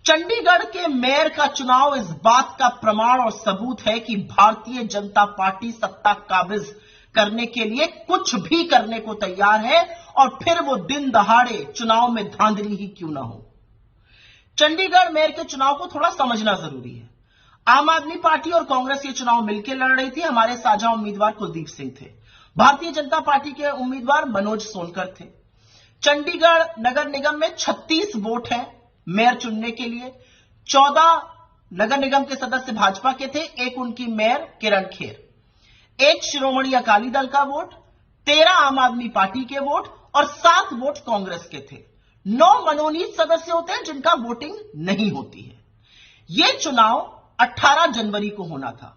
चंडीगढ़ के मेयर का चुनाव इस बात का प्रमाण और सबूत है कि भारतीय जनता पार्टी सत्ता काबिज करने के लिए कुछ भी करने को तैयार है, और फिर वो दिन दहाड़े चुनाव में धांधली ही क्यों ना हो। चंडीगढ़ मेयर के चुनाव को थोड़ा समझना जरूरी है। आम आदमी पार्टी और कांग्रेस ये चुनाव मिलकर लड़ रही थी। हमारे साझा उम्मीदवार कुलदीप सिंह थे, भारतीय जनता पार्टी के उम्मीदवार मनोज सोनकर थे। चंडीगढ़ नगर निगम में 36 वोट हैं मेयर चुनने के लिए। 14 नगर निगम के सदस्य भाजपा के थे, एक उनकी मेयर किरण खेर, एक शिरोमणि अकाली दल का वोट, 13 आम आदमी पार्टी के वोट और 7 वोट कांग्रेस के थे। 9 मनोनीत सदस्य होते हैं जिनका वोटिंग नहीं होती है। यह चुनाव 18 जनवरी को होना था।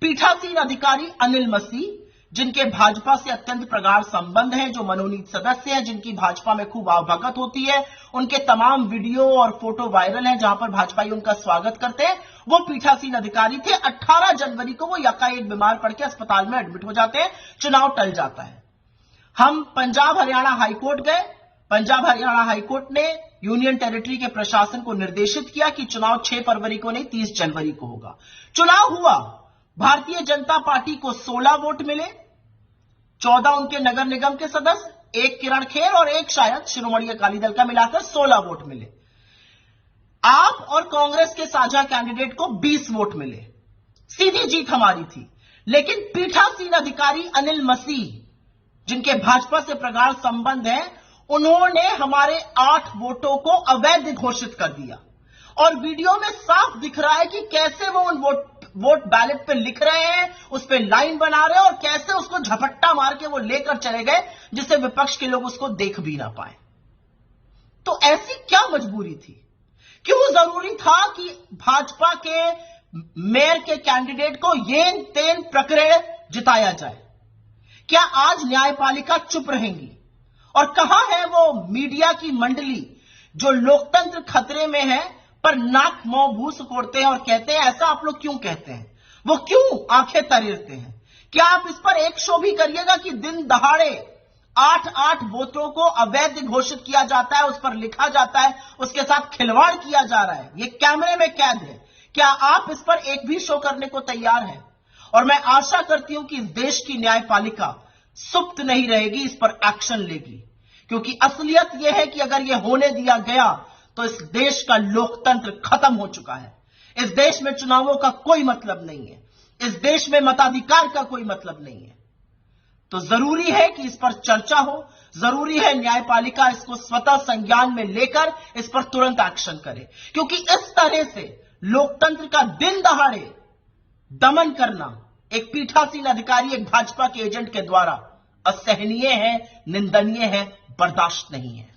पीठासीन अधिकारी अनिल मसीह, जिनके भाजपा से अत्यंत प्रगाढ़ संबंध हैं, जो मनोनीत सदस्य हैं, जिनकी भाजपा में खूब आवभगत होती है, उनके तमाम वीडियो और फोटो वायरल हैं जहां पर भाजपाई उनका स्वागत करते हैं, वो पीठासीन अधिकारी थे। 18 जनवरी को वो यकाएक बीमार पड़ के अस्पताल में एडमिट हो जाते हैं, चुनाव टल जाता है। हम पंजाब हरियाणा हाईकोर्ट गए। पंजाब हरियाणा हाईकोर्ट ने यूनियन टेरिटरी के प्रशासन को निर्देशित किया कि चुनाव 6 फरवरी को नहीं 30 जनवरी को होगा। चुनाव हुआ। भारतीय जनता पार्टी को 16 वोट मिले, 14 उनके नगर निगम के सदस्य, एक किरण खेर और एक शायद शिरोमणि अकाली दल का, मिलाकर 16 वोट मिले। आप और कांग्रेस के साझा कैंडिडेट को 20 वोट मिले। सीधी जीत हमारी थी। लेकिन पीठासीन अधिकारी अनिल मसीह, जिनके भाजपा से प्रगाढ़ संबंध है, उन्होंने हमारे 8 वोटों को अवैध घोषित कर दिया। और वीडियो में साफ दिख रहा है कि कैसे वो उन वोट बैलेट पे लिख रहे हैं, उस पे लाइन बना रहे हैं, और कैसे उसको झपट्टा मार के वो लेकर चले गए जिससे विपक्ष के लोग उसको देख भी ना पाए। तो ऐसी क्या मजबूरी थी? क्यों जरूरी था कि भाजपा के मेयर के कैंडिडेट को येन तेन प्रकरण जिताया जाए? क्या आज न्यायपालिका चुप रहेंगी? और कहां है वो मीडिया की मंडली जो लोकतंत्र खतरे में है पर नाक मुंह भू सिकोड़ते हैं और कहते हैं ऐसा आप लोग क्यों कहते हैं? वो क्यों आंखें तरेरते हैं? क्या आप इस पर एक शो भी करिएगा कि दिन दहाड़े 8 वोटों को अवैध घोषित किया जाता है, उस पर लिखा जाता है, उसके साथ खिलवाड़ किया जा रहा है, ये कैमरे में कैद है। क्या आप इस पर एक भी शो करने को तैयार हैं? और मैं आशा करती हूं कि इस देश की न्यायपालिका सुप्त नहीं रहेगी, इस पर एक्शन लेगी, क्योंकि असलियत यह है कि अगर यह होने दिया गया तो इस देश का लोकतंत्र खत्म हो चुका है। इस देश में चुनावों का कोई मतलब नहीं है, इस देश में मताधिकार का कोई मतलब नहीं है। तो जरूरी है कि इस पर चर्चा हो, जरूरी है न्यायपालिका इसको स्वतः संज्ञान में लेकर इस पर तुरंत एक्शन करे, क्योंकि इस तरह से लोकतंत्र का दिन दहाड़े दमन करना एक पीठासीन अधिकारी, एक भाजपा के एजेंट के द्वारा असहनीय है, निंदनीय है, बर्दाश्त नहीं है।